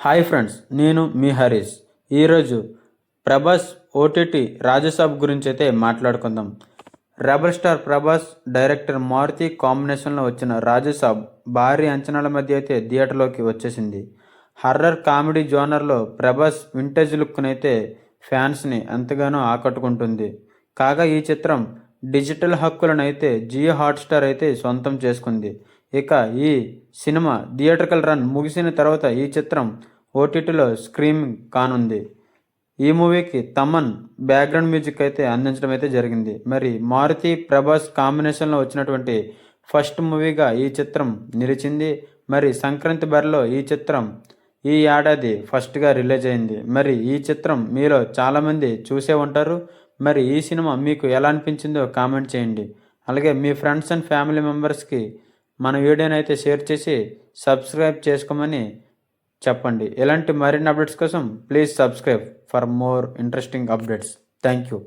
Hi friends, నేను మీ హరీష్. ఈరోజు Prabhas OTT Raja Saab గురించి అయితే మాట్లాడుకుందాం. Rebel star Prabhas, director Maruthi కాంబినేషన్లో వచ్చిన రాజసాబ్ భారీ అంచనాల మధ్య అయితే థియేటర్లోకి వచ్చేసింది. హర్రర్ కామెడీ జోనర్లో ప్రభాస్ వింటేజ్ లుక్నైతే ఫ్యాన్స్ని ఎంతగానో ఆకట్టుకుంటుంది. కాగా ఈ చిత్రం డిజిటల్ హక్కులను అయితే జియో హాట్స్టార్ అయితే సొంతం చేసుకుంది. ఇక ఈ సినిమా థియేట్రికల్ రన్ ముగిసిన తర్వాత ఈ చిత్రం ఓటీటీలో స్ట్రీమింగ్ కానుంది. ఈ మూవీకి తమన్ బ్యాక్గ్రౌండ్ మ్యూజిక్ అయితే అందించడం అయితే జరిగింది. మరి మారుతి ప్రభాస్ కాంబినేషన్లో వచ్చినటువంటి ఫస్ట్ మూవీగా ఈ చిత్రం నిలిచింది. మరి సంక్రాంతి బరిలో ఈ చిత్రం ఈ ఏడాది ఫస్ట్గా రిలీజ్ అయింది. మరి ఈ చిత్రం మీలో చాలామంది చూసే ఉంటారు. మరి ఈ సినిమా మీకు ఎలా అనిపించిందో కామెంట్ చేయండి. అలాగే మీ ఫ్రెండ్స్ అండ్ ఫ్యామిలీ మెంబర్స్కి మన వీడియోని అయితే షేర్ చేసి సబ్స్క్రైబ్ చేసుకోమని చెప్పండి. ఇలాంటి మరిన్ని అప్డేట్స్ కోసం please subscribe for more interesting updates. Thank you.